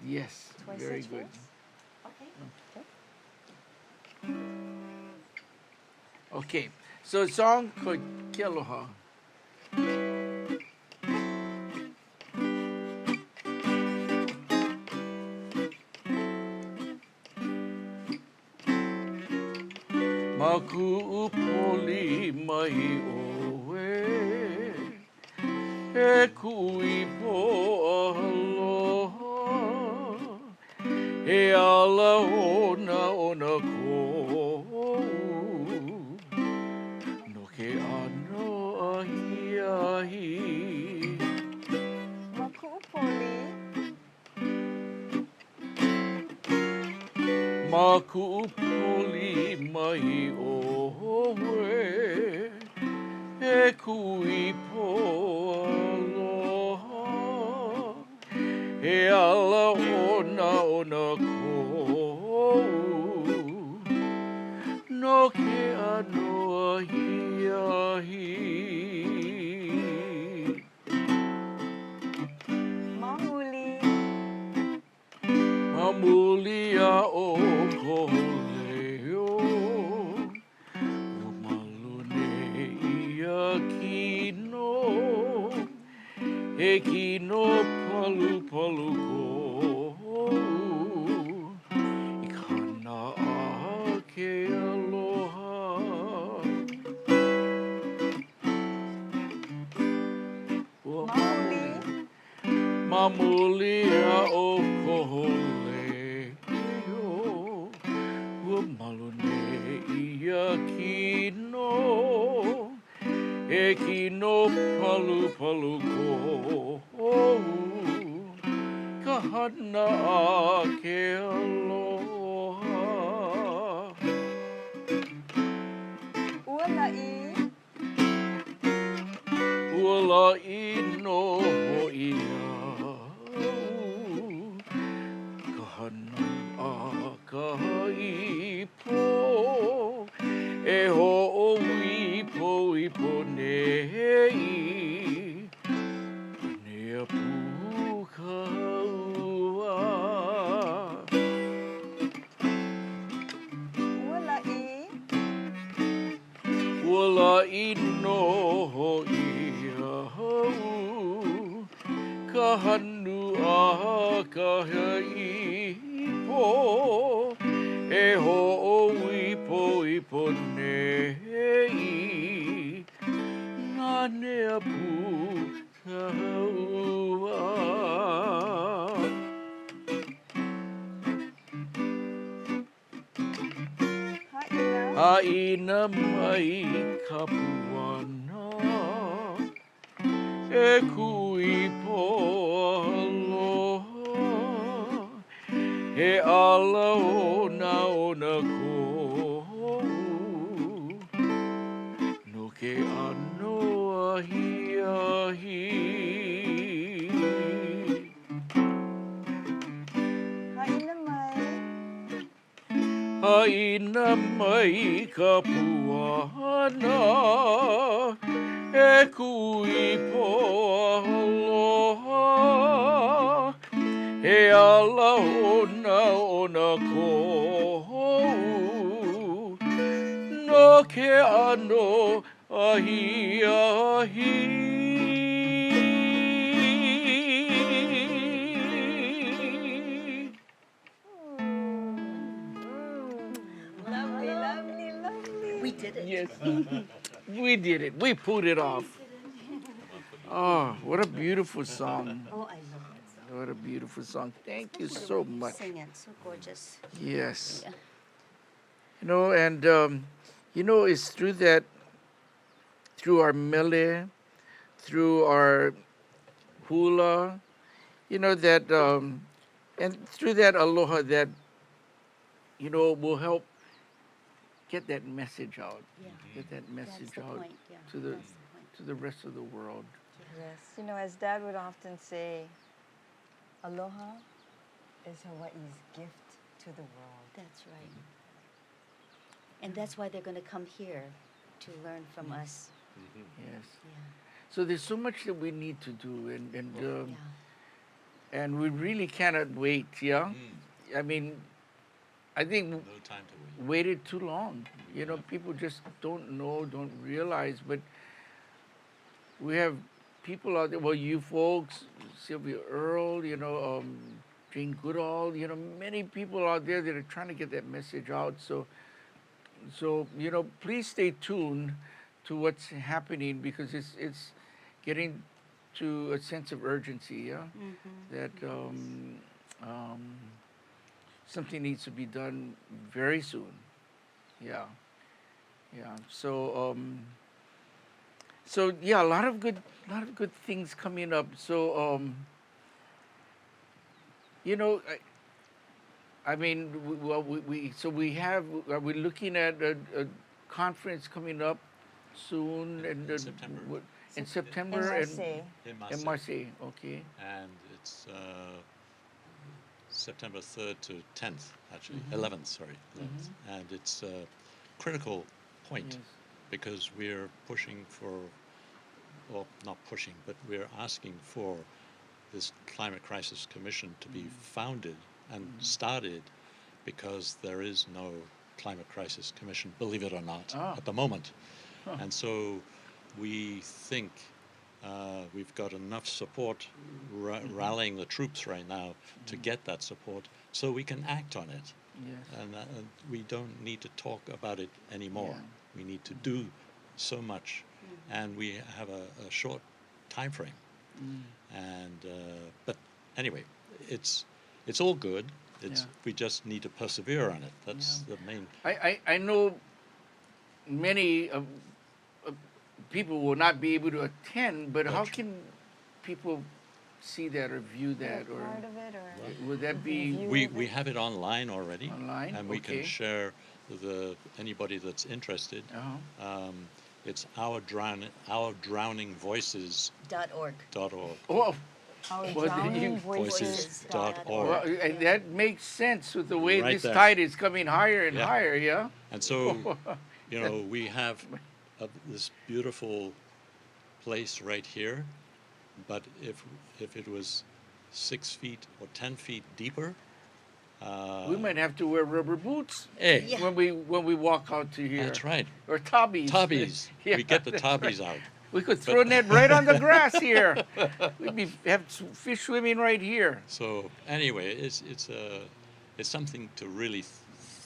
yes, Twice very each good. Okay. Okay, so a song called Quiloha. Maku upoli mai oe e kui po aloha e ala ona ko no ke ano ahi ahi Makuupoli. Maku upoli mai oe e kui po aloha e ala ona ko no ke ano ahi ahi Mauli. Mamulia o koleo o malune ia kino e kino palu palu ko I kana a ke aloha mamulia o kohole yo ua malone ia kino e kino palu palu ko ka hana a ke aloha Ua la'i. ua la'i no ho'ia ka hana a ka ipo e ho'oipo ipo nei nea pu ka ua Ua la'i. ua la'i no ho'ia ka hanu a ka ipo e ho'oipo ipo nei nā nea pu ka ua Ha'ina. aina mai ka puana e kui po aloha he ala ona ko no ke ano ahi ahi Ha'ina mai. Haina mai ka puana e kui po aloha he ala ona ko no ke ano ahi ahi Lovely, lovely, lovely. We did it. Yes, we did it. We pulled it off. Oh, what a beautiful song. Oh, I love it. What a beautiful song. Thank you so much. Sing it. So gorgeous. Yes. Yeah. You know, and, it's through that, through our mele, through our hula, that, and through that aloha that, will help get that message out. Yeah. Get that That's message the out point. Yeah. to the That's the point. to the rest of the world. Yes. You know, as Dad would often say, aloha is Hawaii's gift to the world. That's right. And that's why they're going to come here to learn from us. Yes. Yeah. So there's so much that we need to do, Yeah. and we really cannot wait. Yeah. I mean, I think No time to wait. waited too long. People just don't know, don't realize. But we have people out there. Well, you folks, Sylvia Earle, Jane Goodall. Many people out there that are trying to get that message out. So please stay tuned to what's happening because it's getting to a sense of urgency. Yeah, that something needs to be done very soon. Yeah. So yeah, a lot of good things coming up. So I mean, we're looking at a conference coming up soon and September. in September In and Marseille. in Marseille. Okay. And it's September 3rd to 10th, actually, 11th, sorry. 11th. And it's a critical point Yes. because we're pushing for, well, not pushing, but we're asking for this Climate Crisis Commission to be founded and started because there is no Climate Crisis Commission, believe it or not, at the moment. And so we think we've got enough support rallying the troops right now to get that support so we can act on it. Yes. And we don't need to talk about it anymore. Yeah. We need to do so much, and we have a short time frame. And but anyway, it's all good. It's Yeah. we just need to persevere on it. That's the main. I know many people will not be able to attend, but how That's- can people see that or view that, Be a or part of it, or would that be View We have it online already, online? and we Okay. can share with anybody that's interested. Uh-huh. It's ourdrowningvoices.org. .org. Oh, our Well, then drowning you- voices. Voices.org. well, that makes sense with the way Right this there. tide is coming higher and Yeah. higher. Yeah. And so, we have this beautiful place right here, but if it was 6 feet or 10 feet deeper, We might have to wear rubber boots hey, Yeah. when we walk out to here. that's right. Or tobbies. Tubbies. Yeah, We get the that's tubbies right. out. We could throw a net right on the grass here. We'd have fish swimming right here. So anyway, it's something to really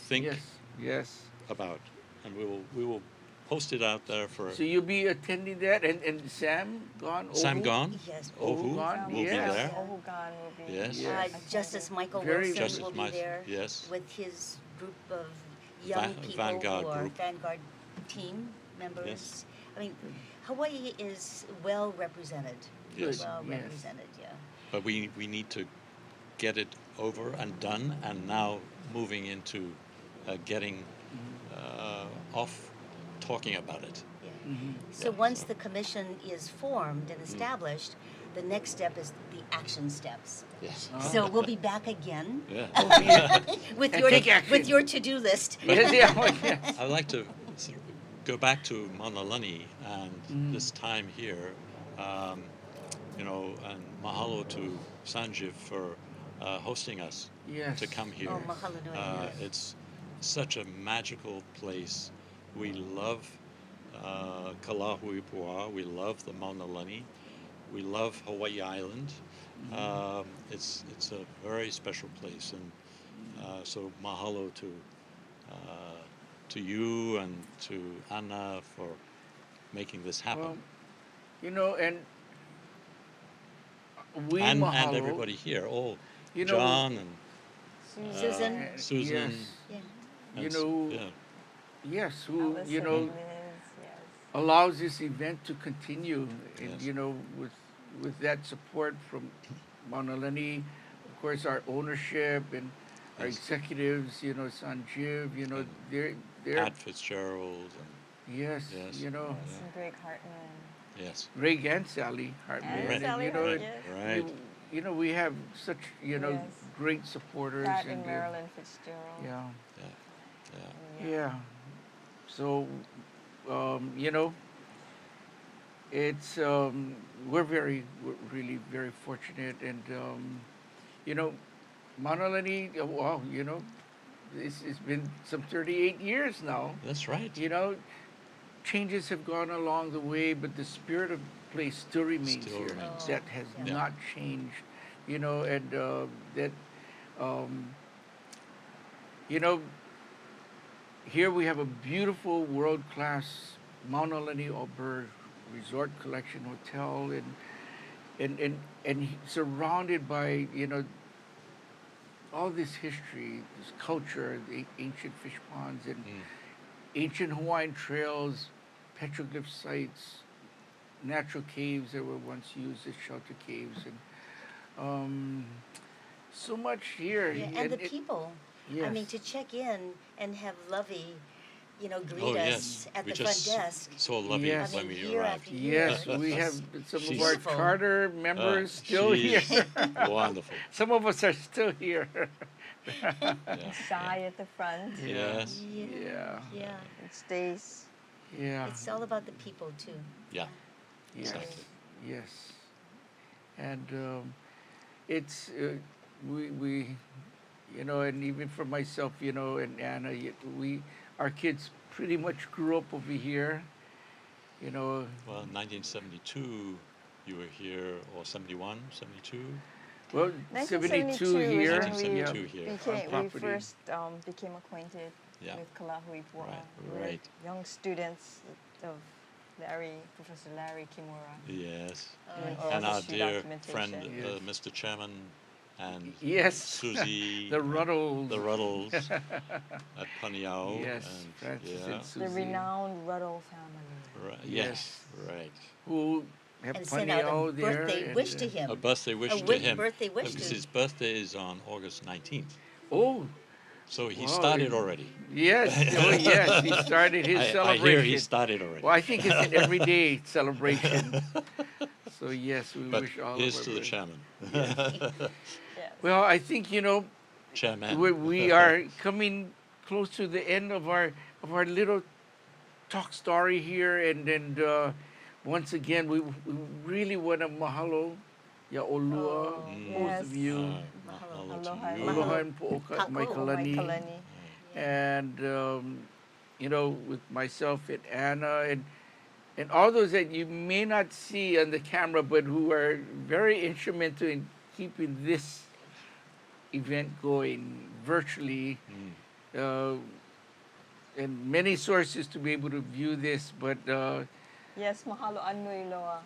think Yes. Yes. about, and we will post it out there for So you'll be attending that, and Sam gone. Sam Ohu? Gone. Yes. Ohu Gone, will be yes. there. Ohugan will be. Yes. Yes. Justice Michael Very- Wilson Justice will be Mi- there yes. with his group of young people Vanguard who are group. Vanguard team members. Yes. I mean, Hawaii is well represented. Yes. Well Yes. represented, yeah. But we need to get it over and done, and now moving into getting off talking about it. Yeah. Mhm. So Yeah, once so- the commission is formed and established, the next step is the action steps. Yes. So we'll be back again Yeah. with And your take action. with your to-do list. Yes, yeah, well, yes. I'd like to sort of go back to Monolini and this time here, and mahalo to Sanjeev for hosting us Yes. to come here. Oh, mahalo nui. It's such a magical place. We love Kalahuipua. We love the Monolini. We love Hawaii Island. It's a very special place, and so mahalo to you and to Anna for making this happen, Well, and we and mahalo. everybody here, all You know, John and Susan. Susan. Yes. Yeah. and You know, yeah, yes. Who Alice you and know Liz, yes. allows this event to continue, and Yes. with that support from Monolini, of course, our ownership and our Yes. executives, Sanjeev, And they're Pat Fitzgerald, and yes, Yes. And some Greg Hartman. yes, Greg and Sally Hartman, And Right. Sally right, Hartman. right. we have such Yes. great supporters Pat and and Marilyn Fitzgerald. yeah. Yeah. Yeah. So, it's we're really very fortunate, and Monolini. Wow, it's been some 38 years now. That's right. Changes have gone along the way, but the spirit of place still remains Still here. remains. That has Yeah. not changed. And that. Here we have a beautiful world-class Monolini Auberge Resort Collection Hotel, and surrounded by all this history, this culture, the ancient fish ponds and ancient Hawaiian trails, petroglyph sites, natural caves that were once used as shelter caves, and so much here. Yeah, and the people. I mean, Yes. to check in and have Lovey, greet Oh, us yes. at We the front just desk. saw Lovey Yes. when I mean, we year arrived. after year. Yes, we have some of She's- our Beautiful. charter members still she's here. Wonderful. Some of us are still here. Yeah. Shy at the front. Yes. Yeah. Yeah. And Stace. Yeah. It's all about the people, too. Yeah. Yes. Exactly. Yes. And it's we and even for myself, and Anna, our kids pretty much grew up over here. Well, in 1972, you were here, or 71, 72? Well, 72 here. 1972 yeah. here. On We property. first became acquainted Yeah. with Kalahuipua. Right, We were right. young students of Professor Larry Kimura. Yes. doing yes. oral And our history dear friend, documentation. Yes. Mr. Chairman, and Yes. Susie, The Ruddles. the Ruddles at Paniao, Yes, and Francis yeah, and Susie. The renowned Ruddle family. right, Yes. yes, right. Who have And send out Paniao a there. birthday wish to him. A birthday wish A to wi- him birthday wish because to- his birthday is on August 19th. Oh, So he wow. started already. Yes. Oh, yes. He started his I celebration. hear he started already. Well, I think it's an everyday celebration. So yes, we But wish all here's of to our the chairman. Yes. Well, I think Chairman. we are coming close to the end of our little talk story here, and once again we really want to mahalo ya olua, both of you, Mahalo Aloha. to you. aloha and po'oka mai Kako. kalani, Kalani. and with myself and Anna and all those that you may not see on the camera, but who are very instrumental in keeping this event going virtually, and many sources to be able to view this. But Yes, mahalo anui loa.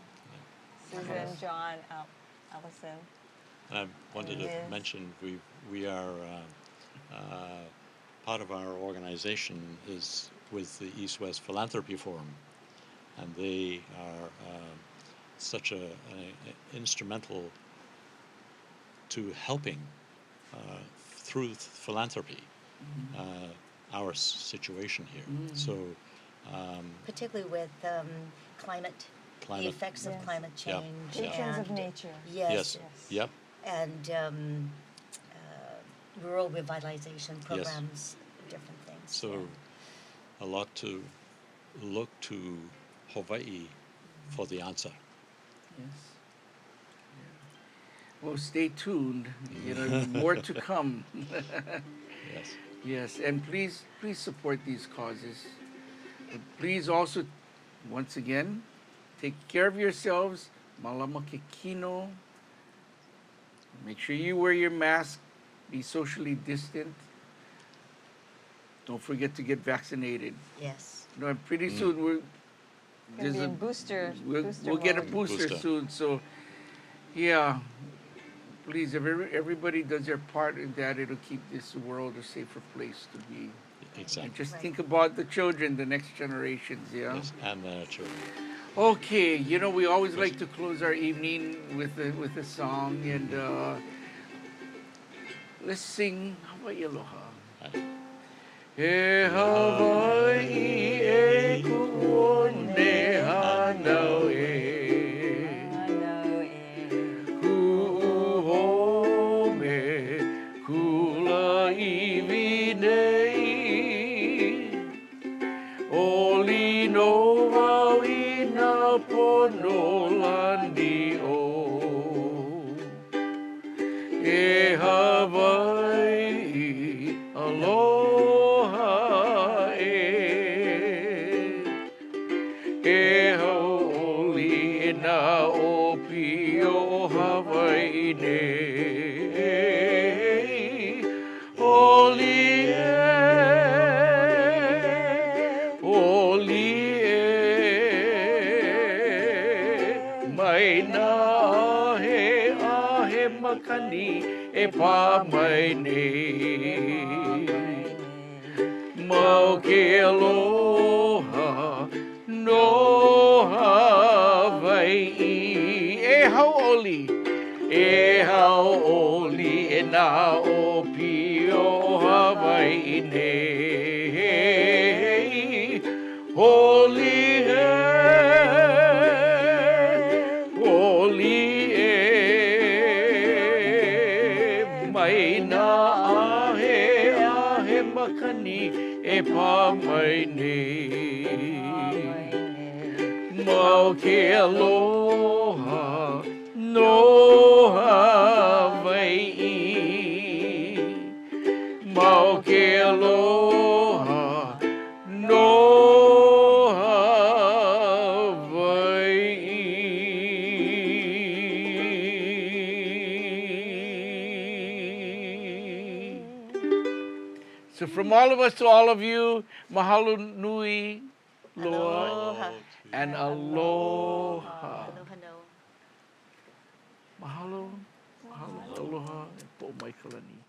Susan, Yes. John, Allison. And I wanted to Yes. mention we are part of our organization is with the East-West Philanthropy Forum, and they are such a instrumental to helping through philanthropy our situation here. So Particularly with climate, the climate. effects of Yes. climate Yeah. change. Patrons of and- nature. Yes. Yes. Yep. And rural revitalization programs, different things. So a lot to look to Hawaii for the answer. yes, well, stay tuned. More to come. Yes. Yes, and please support these causes. But please also, once again, take care of yourselves. Malama ke kino. Make sure you wear your mask. Be socially distant. Don't forget to get vaccinated. Yes. And pretty soon Gonna there's be a- in booster. we'll booster get a mode. booster Booster. soon. So, yeah, please, if everybody does their part in that, it'll keep this world a safer place to be. And Exactly. just Right. think about the children, the next generations, yeah? Yes. And the children. Okay, we always like to close our evening with a song, and let's sing Hawaii Aloha. He Hawaii e kuone hanau e kuhome kula iwi nei oli no wau i na pono lani o e Hawaii aloha e haoli na opi o Hawaii nei oli mai na ahe makani e pā mai nei mau ke aloha no Hawaii e hauoli e na opi o Hawaii nei holy mai na ahe makani e pā mai nei mau ke aloha no Hawaii mau ke aloha no Hawaii. So from all of us to all of you, mahalo nui loa, Aloha. and aloha. aloha. Aloha no. Mahalo, mahalo, aloha, and po mai ka lani.